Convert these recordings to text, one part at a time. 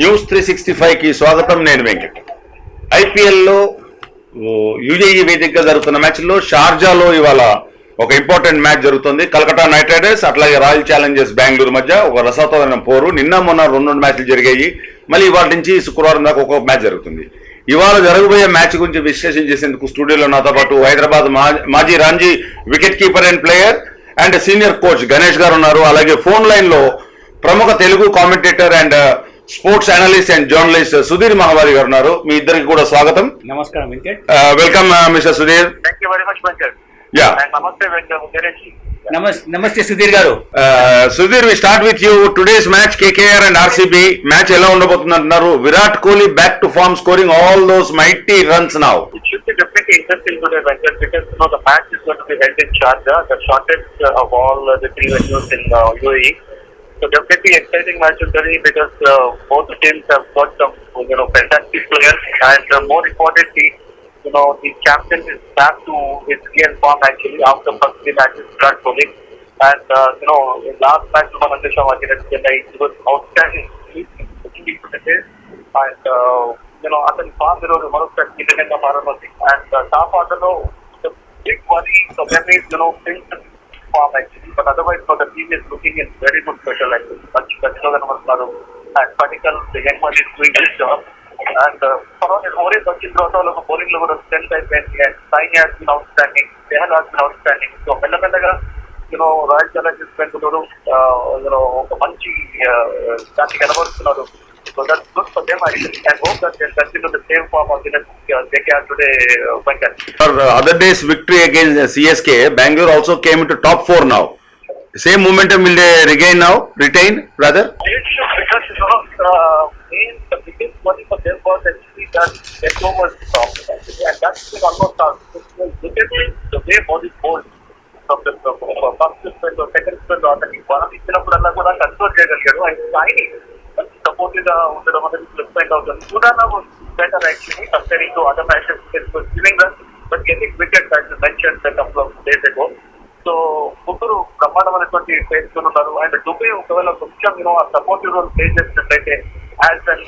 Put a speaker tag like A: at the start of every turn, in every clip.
A: News 365 కి స్వాగతం. నేను వెంకట్. ఐపీఎల్లో యూఏఈ వేదికగా జరుగుతున్న మ్యాచ్లో షార్జాలో ఇవాళ ఒక ఇంపార్టెంట్ మ్యాచ్ జరుగుతుంది. కలకత్తా నైట్ రైడర్స్ అట్లాగే రాయల్ ఛాలెంజర్స్ బెంగళూరు మధ్య ఒక రసవత్తరమైన పోరు. నిన్న మొన్న రెండు మ్యాచ్లు జరిగాయి. మళ్ళీ ఇవాళ నుంచి శుక్రవారం దాకా ఒక్కొక్క మ్యాచ్ జరుగుతుంది. ఇవాళ జరగబోయే మ్యాచ్ గురించి విశ్లేషణ చేసేందుకు స్టూడియోలో నాతో పాటు హైదరాబాద్ మాజీ Ranji wicket keeper and player and senior coach Ganesh గారు ఉన్నారు. అలాగే ఫోన్ లైన్ లో ప్రముఖ Telugu commentator and sports analyst and journalist Sudhir Mahavari గారు ఉన్నారు. మీ ఇద్దరికి కూడా స్వాగతం.
B: నమస్కారం Venkat.
A: Welcome mister Sudhir.
C: Thank you very much Venkat.
A: Yeah,
C: నమస్తే వెంకట్ గణేష్.
B: నమస్తే సుధీర్ గారు.
A: Sudhir, we start with you. Today's match KKR and RCB match ఎలా ఉండబోతుంది అంటున్నారు? Virat Kohli back to form, scoring all those mighty runs now.
C: It should be definitely interesting today, Venkat, because the match is going to be held in Sharjah, the shortest of all the three venues in UAE. So definitely exciting match today because both teams have got some fantastic players, and more importantly, the captain is back to his real form actually after first three matches Virat Kohli. And in last match Manandesha against Chennai, it was outstanding. And అతని form ఈరోజు మరొకసారి కీలకంగా మారనుంది. And top ఆర్డర్లో big worry form actually, but otherwise the team is looking in very good special actually. మంచి గట్టిగా కనబడుతున్నారు. And Padikkal young is doing this job. And overseas వచ్చిన తర్వాత వాళ్ళకు బౌలింగ్ లో కూడా స్ట్రెంత్ అయిపోయింది. And Saini has been outstanding, Chahal has been outstanding. So మెల్లమెల్లగా రాయల్ ఛాలెంజర్స్ బెంగళూరు ఒక మంచి దాన్ని కనబడుతున్నారు. So that's good for them. I hope that they'll continue the same form against KKR today, Venkat.
A: For other day's victory against CSK, Bangalore also came into top 4 now. Same momentum will they retain rather?
C: They should, because the biggest worry for them was actually that their show was stopped. And that's been almost look at the way body bowled from the first spin or second spin or the one ఇచ్చినప్పుడల్లా కూడా control చేయగలిగాడు. And Sai supportive గా ఉండడం అనేది plus point అవుతుంది. సుడానా was better actually comparing to other matches, giving runs but getting wickets as mention couple of days ago. So ముగ్గురు బ్రహ్మాండమైనటువంటి players ఉన్నారు. అండ్ దుబే ఒకవేళ కొంచెం ఆ సపోర్టివ్ రోల్ ప్లే చేసినట్లయితే యాజ్ అన్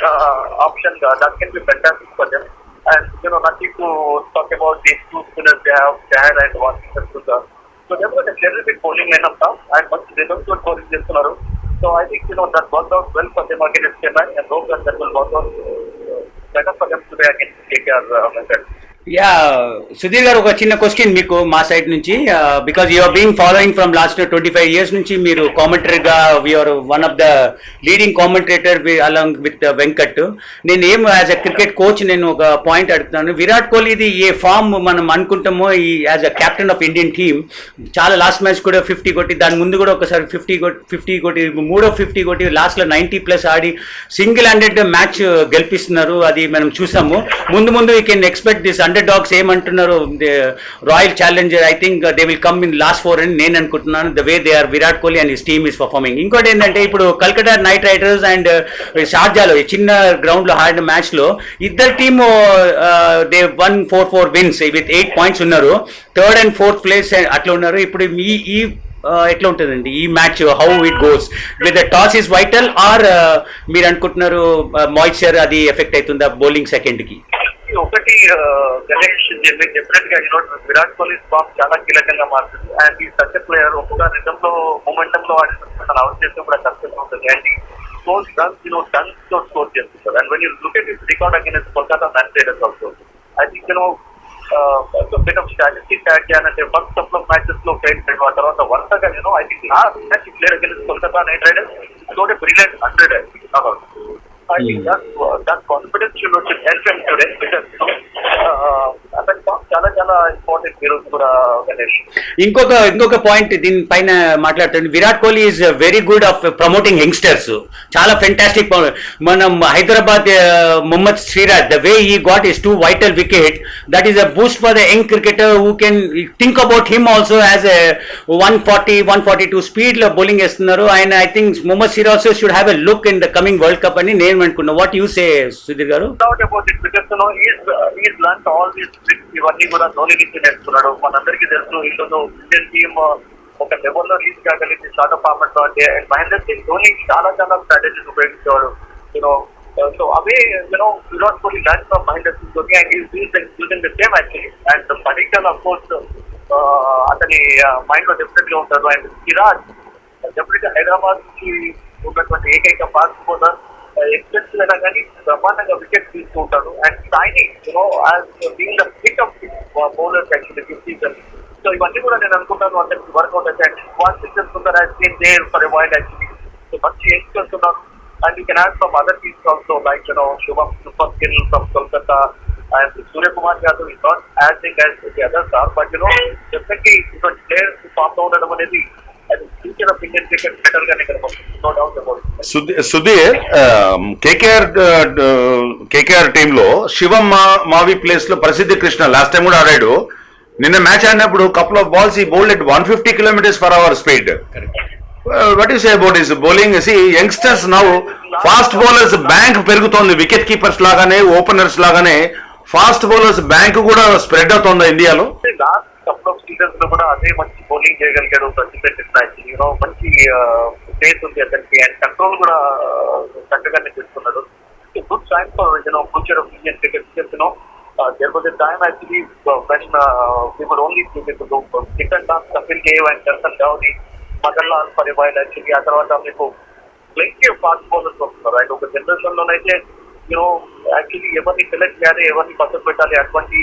C: ఆప్షన్ గా that can be fantastic for them. And nothing to talk about these two spinners they have షాహర్ and Washington Sundar. So they have a little bit bowling lineup now and మంచి rhythm తో bowling చేస్తున్నారు. So I think that worked out well for them against Chennai, and hope that will work out better for them today against KKR.
B: Yeah Sudhir గారు, ఒక చిన్న question మీకు మా side నుంచి. Because you are being following from last 25 years నుంచి మీరు కామెంటరీగా we are one of the leading commentator along with Venkat. నేను యాజ్ అ క్రికెట్ కోచ్ నేను ఒక పాయింట్ అడుగుతున్నాను. విరాట్ కోహ్లీది ఏ ఫామ్ మనం అనుకుంటామో ఈ as a captain of Indian team, చాలా లాస్ట్ మ్యాచ్ కూడా 50 కొట్టి, దాని ముందు కూడా ఒకసారి 50 కొట్టి, మూడో 50 కొట్టి, లాస్ట్లో 90+ ఆడి సింగిల్ హ్యాండెడ్ మ్యాచ్ గెలిపిస్తున్నారు. అది మనం చూసాము. ముందు we can expect this underdogs ఏమంటున్నారు, Royal Challenger I think they will come in last 4 అని నేను అనుకుంటున్నాను. The way they are Virat Kohli and his team is performing. ఇంకోటి ఏంటంటే ఇప్పుడు కల్కటా నైట్ రైడర్స్ అండ్ షార్జాలో చిన్న గ్రౌండ్ లో ఆడిన మ్యాచ్ లో ఇద్దరు team they won 4 wins with 8 points ఉన్నారు. 3rd and 4th place అట్లా ఉన్నారు. ఇప్పుడు ఈ ఎట్లా ఉంటుందండి ఈ match, how it goes with the toss is vital or మీరు అనుకుంటున్నారు మాయిశ్చర్ అది ఎఫెక్ట్ అవుతుందా బౌలింగ్ సెకండ్ కి?
C: ఒకటి గణేష్ డెఫినెట్ గా విరాట్ కోహ్లీ ఫామ్ చాలా కీలకంగా మారుతుంది. అండ్ ఈ సచ్ ప్లేయర్ ఒక రిథమ్ లో మొమెంటమ్ లో ఆడిన అవుట్ చేస్తే కూడా కష్టంగా ఉంటుంది. అండ్ స్కోర్ రన్స్ తో స్కోర్ చేస్తుంటారు. And when you look at his record against Kolkata night riders also, I think bit of strategic add చేయాలంటే ఫస్ట్ కపుల్ ఆఫ్ మ్యాచెస్ లో ఫెయిల్ చేయడం, ఆ తర్వాత వరుసగా I think last match player against Kolkata night riders scored a brilliant 100. I think that confidence should help him today because అతని చాలా చాలా important ఈరోజు కూడా గణేష్.
B: ఇంకొక పాయింట్ దీని పైన మాట్లాడుతుంది. Virat Kohli is very good of promoting youngsters. చాలా ఫెంటాస్టిక్. మనం Hyderabad Mohammed Siraj, the way he got is 2 vital wicket, that is a boost for the young cricketer who can think about him also as a 140-142 speed లో bowling వేస్తున్నారు. And I think Mohammed Siraj also should have a look in the coming world cup అని నేను అనుకున్నా. What you say Sudheer గారు?
C: ఇవన్నీ కూడా ధోని నుంచి నేర్చుకున్నాడు. మనందరికీ తెలుసు ఈరోజు ఇండియన్ టీమ్ ఒక లెవెల్లో రీచ్ కాగలిగింది షార్ట్ ఆఫ్ ఫార్మాట్ లో. అంటే మహేందర్ సింగ్ ధోని చాలా చాలా strategies ఉపయోగించేవాడు. So away, Virat Kohli learned from Mahendra Singh Dhoni and he's using the same actually. And the Padikkal, of course, అతని మైండ్ లో డెఫినెట్లీ ఉంటారు. అండ్ సిరాజ్ డెఫినెట్గా హైదరాబాద్ కి ఉన్నటువంటి ఏకైక ఫాస్ట్ బౌలర్, ఎక్స్పెన్సివ్ అయినా కానీ బ్రహ్మాండంగా వికెట్ తీసుకు ఉంటాడు. And Saini being the pick of bowlers actually this season. So ఇవన్నీ కూడా నేను అనుకుంటాను అందరికి వర్కౌట్ అయితే. What Sundar has been there for a while actually. So మంచి యంగ్స్టర్స్ ఉన్నారు. And you can add some other teams also, like Shubham Gill from Kolkata, and Surya Kumar Yadav is not as big as the others are, but definitely players who form out of the future of Indian cricket better than no doubt about it.
A: Sudheer, KKR team లో శివం మావి place లో ప్రసిద్ధి Krishna last time కూడా ఆడాడు. నిన్న match ఆడినప్పుడు couple of balls ఈ bowled at 150 km/h speed. What do you say about his bowling? See, youngsters now, fast bowlers bank పెరుగుతోంది. వికెట్ కీపర్స్ లాగానే, ఓపెనర్స్ లాగానే ఫాస్ట్ బౌలర్స్ బ్యాంక్ కూడా స్ప్రెడ్ అవుతుంది ఇండియాలో.
C: లాస్ట్ కపుల్ ఆఫ్ సీజన్స్ లో కూడా అదే మంచి బౌలింగ్ చేయగలిగాడు ప్రసిద్ధ కృష్ణ. మంచి పేస్ ఉంది అతనికి అండ్ కంట్రోల్ కూడా చక్కగానే చేస్తున్నాడు. Good sign for future of Indian cricket. There was a time actually when we were only second last Kapil Dev and Jason Dowdy, Madanlal for a while actually. ఆ తర్వాత మీకు plenty of fast bowlers వస్తున్నారు. And ఒక generation లోనైతే actually ఎవరిని select చేయాలి, ఎవరిని పక్కన పెట్టాలి అటువంటి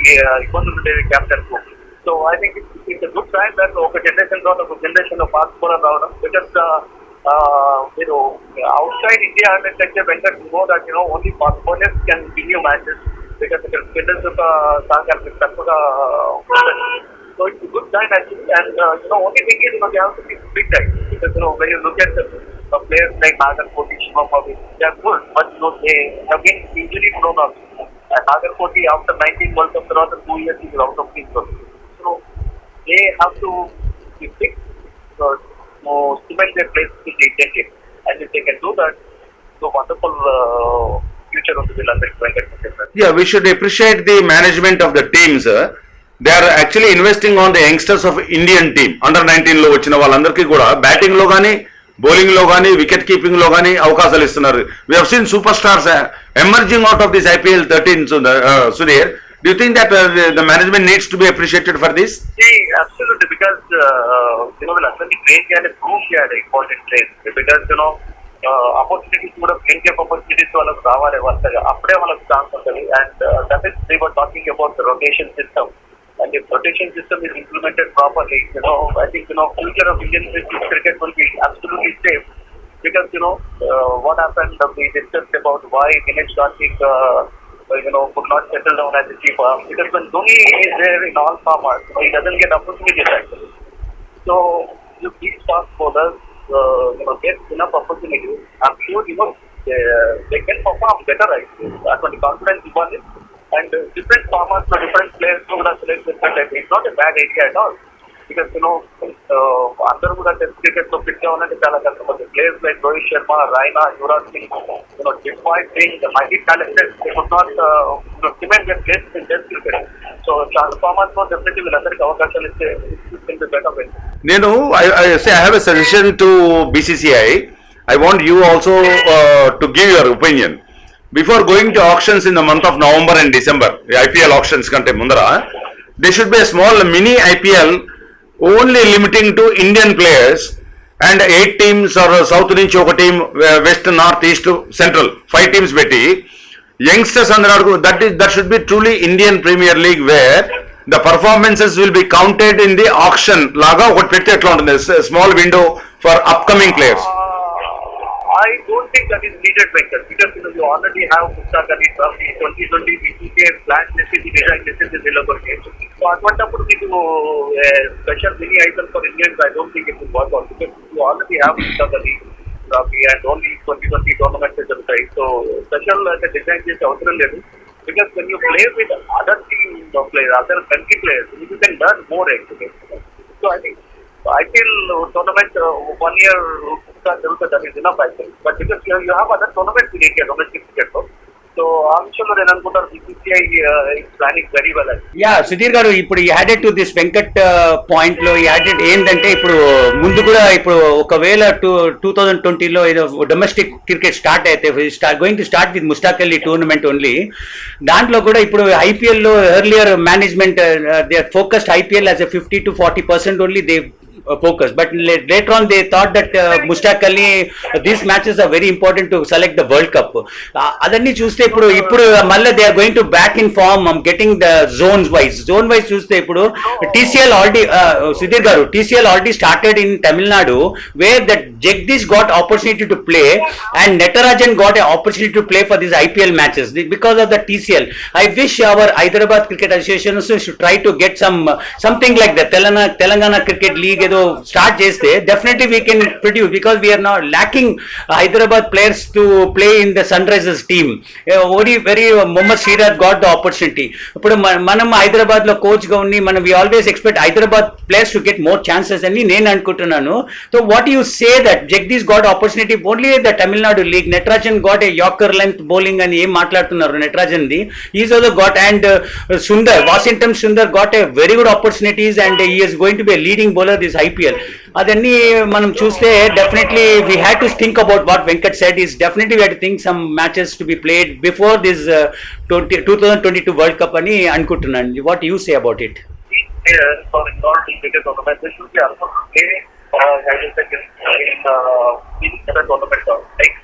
C: ఇబ్బందులు ఉండేవి క్యాప్టెన్ కు. So I think it's good sign that ఒక జనరేషన్ తర్వాత ఒక జనరేషన్ లో ఫాస్ట్ బౌలర్ రావడం. బికాస్ మీరు అవుట్ సైడ్ ఇండియా అంటే వెంటనే know that only fast bowlers can win you matches. Because ఇక్కడ స్పిన్నర్స్ యొక్క సహకారం తక్కువగా ఉంటుంది. So it's a good sign actually, and only thing is they have to be big time, because when you look at the players like Nagar Koti, Shivam Mavi, they are good, but they have been injury prone also. And Nagar Koti after 19 World Cup, after 2 years he is out of team. So they have to be big to cement their place in the Indian team, and if they can do that, so wonderful future of the Villander.
A: Yeah, we should appreciate the management of the teams. They are actually investing on the youngsters of Indian team. Under 19 లో వచ్చిన వాళ్ళందరికీ కూడా batting లో కానీ, bowling లో కానీ, wicket keeping లో కానీ అవకాశాలు ఇస్తున్నారు. We have seen superstars emerging out of this IPL 13. Sudhir, do you think that the management needs to be appreciated for this?
C: See, absolutely, because వీళ్ళందరినీ ట్రైన్ చేయాలి, ప్రూవ్ చేయాలి ఇంపార్టెంట్ ట్రైన్. బికాస్ ఆపర్చునిటీస్ కూడా plenty of opportunities వాళ్ళకి రావాలి వరుసగా, అప్పుడే వాళ్ళకి chance ఉంటుంది. And that is they were talking about the rotation system. And if rotation system is implemented properly, I think future of Indian cricket will be absolutely safe. Because what happened, we discussed about why Dinesh Karthik could not settle down as a keeper. Because when Dhoni is there in all formats, he doesn't get opportunities actually. So if these fast bowlers get enough opportunities, I'm sure they can perform better actually. That's what the confidence is one. And different formats for different players who would have selected that. It's not a bad idea at all. Because అందరూ కూడా test cricket లో fit గా ఉన్నట్టు చాలా కష్టపడుతుంది. Players like Rohit Sharma, Raina, Yuvraj Singh, despite being multi talented, they could not cement their place in test cricket. So చాలా formats లో definitely వీళ్ళందరికీ అవకాశాలు ఇస్తే బెటర్.
A: నేను I have a suggestion to BCCI. I want you also to give your opinion. Before going to auctions in the month of November and December, IPL auctions kante mundara, there should be a small mini IPL only limiting to Indian players, and 8 teams or south nunchi oka team, west, north, east, central 5 teams betti youngsters andaru. That should be truly Indian Premier League, where the performances will be counted in the auction laga okati pette etla untundi, small window for upcoming players.
C: I don't think that is needed, Venkat, because you already have Mustaq Ali Trophy 2020 BCK plan list in the design list in the Singapore game. So atvantapudu meeku special mini item for Indians, I don't think it will work out, because you already have Mustaq Ali Trophy and only 2020 tournament is right. So special design list avasram ledu, because when you play with other team players, other country players, you can learn more actually. So I think IPL tournament 1 year that is enough, I think. But because you have other tournaments in India, domestic cricket, so I'm sure విషయంలో నేను అనుకుంటాను BCCI is planning very well.
B: Yeah Sudhir గారు, ఇప్పుడు ఈ added to this Venkat point లో ఈ added ఏంటంటే, ఇప్పుడు ముందు కూడా ఇప్పుడు ఒకవేళ 2020లో ఏదో డొమెస్టిక్ క్రికెట్ స్టార్ట్ అయితే going to start with Mushtaq Ali tournament only. దాంట్లో కూడా ఇప్పుడు ఐపీఎల్ లో earlier management they focused IPL as a 50 to 40% only they focus, but later on they thought that Mushtaq Ali, these matches are very important to select the World Cup. అదన్నీ చూస్తే ఇప్పుడు మళ్ళీ they are going to back in form. I'm getting the zone wise చూస్తే ఇప్పుడు TCL already Sudhir garu, TCL already started in Tamil Nadu where that Jagdish got opportunity to play and Natarajan got an opportunity to play for these IPL matches because of the TCL. I wish our Hyderabad Cricket Association should try to get something like that. Telangana Cricket League start చేస్తే definitely we can produce, because we are now lacking Hyderabad players to play in the Sunrisers team. Very Mohammad Siraj got the opportunity. ఇప్పుడు మనం హైదరాబాద్ లో coach గా ఉండి మనం we always expect Hyderabad players to get more chances అని నేను అనుకుంటున్నాను. So what you say that Jagdish got opportunity only in the Tamil Nadu league, Natarajan got a Yorker length bowling అని ఏం మాట్లాడుతున్నారు Natarajan the, he's also got, and Sundar, Washington Sundar got a very good opportunities and he is going to be a leading bowler this IPL. అదన్నీ మనం చూస్తే definitely we had to think about what Venkat said. Is definitely we had to think some matches to be played before this 2022 world cup అని అనుకుంటున్నాను. What you say about it?
C: For the non-cricket tournament, they should be also play in other tournaments. Like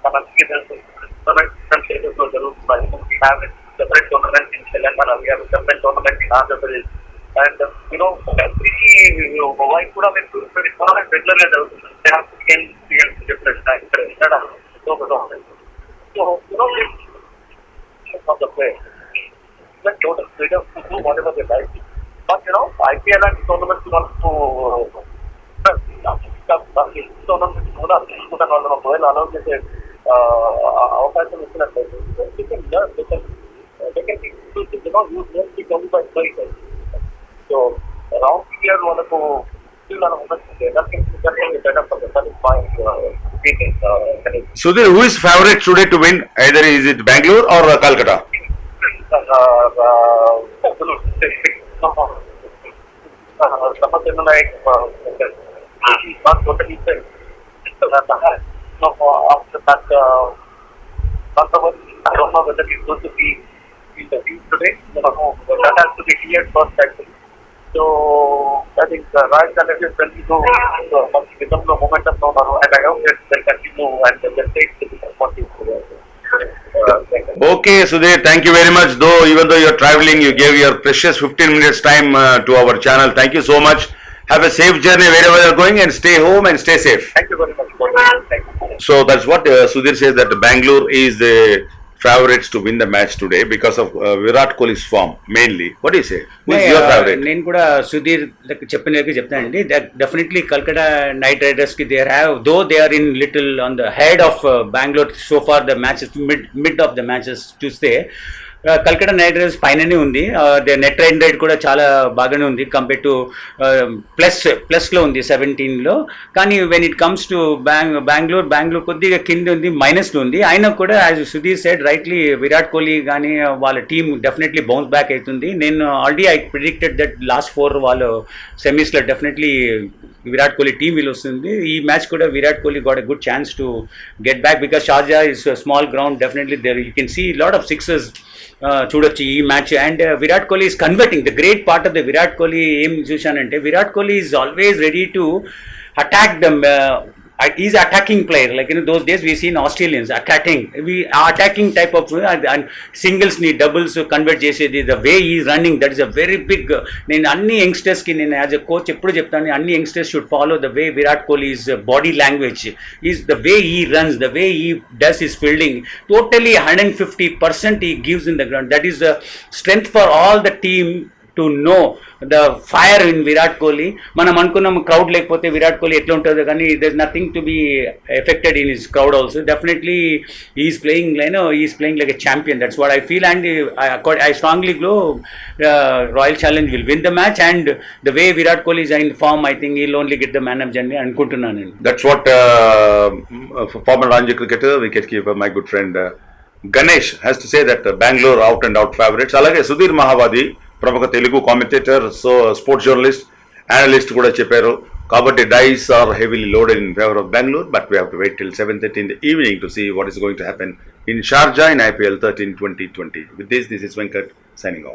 C: మనకి లో జరుగుతున్నాయి. We have a separate tournament in Telangana, we have a separate tournament in Andhra Pradesh. And why could have been regular గా జరుగుతుంది? They have to get different times. So of the player, even total freedom to do whatever they like. But IPL and tournaments want to tournaments కూడా తీసుకుంటాను వాళ్ళు ఒకవేళ announce చేసే అవకాశం ఇచ్చినట్లయితే they can use mostly qualified players. So around here మనకు
A: Sudhir, who is favorite today to win? Either is it Bangalore or Calcutta?
C: After that controversy, I don't know whether it's going to be in the team today. That has to be cleared first, actually. So I think Royal Challengers continue to become the momentum now, and I hope that they'll continue and they'll take the responsibility.
A: Okay, Sudhir, thank you very much. Even though you're traveling, you gave your precious 15 minutes time to our channel. Thank you so much. Have a safe journey wherever you're going and stay home and stay safe.
C: Thank you very much. Thank you.
A: So that's what Sudhir says, that Bangalore is the favorites to win the match today because of Virat Kohli's form mainly. What do you say? Who is your favorite?
B: నేను కూడా సుధీర్ చెప్పినట్టుగా చెప్తానండి. Definitely Calcutta Knight Riders కి they are in little on the head of Bengaluru so far the matches, mid of the matches చూస్తే Calcutta Knight Riders పైననే ఉంది. Net run rate కూడా చాలా బాగానే ఉంది కంపేర్ టు ప్లస్లో ఉంది 17లో. కానీ when it comes to Bengaluru కొద్దిగా కింద ఉంది, మైనస్లో ఉంది. అయినా కూడా as Sudhir said rightly, Virat Kohli కానీ వాళ్ళ టీమ్ డెఫినెట్లీ బౌన్స్ బ్యాక్ అవుతుంది. నేను already I predicted that last 4 వాళ్ళు సెమీస్లో definitely Virat Kohli team will వస్తుంది. ఈ మ్యాచ్ కూడా Virat Kohli got a good chance to get back because Sharjah is small ground. Definitely there you can see lot of sixes చూడొచ్చు ఈ match. And Virat Kohli is converting. The great part of the Virat Kohli ఏం చూశానంటే, Virat Kohli is always ready to attack them. He's attacking player, like those days we seen Australians attacking type of singles ni doubles convert chesedi. The way he is running, that is a very big. నేను అన్ని youngsters కి నేను as a coach ఎప్పుడు చెప్తాను, అన్ని youngsters should follow the way Virat Kohli's body language is, the way he runs, the way he does his fielding, totally 150% he gives in the ground. That is the strength for all the team to know the fire in Virat Kohli. మనం అనుకున్నాం crowd లేకపోతే విరాట్ కోహ్లీ ఎట్లా ఉంటుందో, కానీ there nothing to be affected in his crowd also. Definitely is playing like a champion. That's what I feel. And I strongly glow Royal Challenge will win the match. And the way Virat Kohli is in form, I think he'll only get the man of journey అనుకుంటున్నాను నేను.
A: That's what former Ranji cricketer, wicketkeeper, my good friend Ganesh has to say that Bengaluru out and out favourites. అలాగే సుధీర్ మహావాది ప్రముఖ Telugu commentator, sports journalist, analyst కూడా చెప్పారు. కాబట్టి dice are heavily loaded in favour of Bengaluru, but we have to wait till 7:30 in the evening to see what is going to happen in Sharjah in IPL 13 2020. With this is Venkat signing off.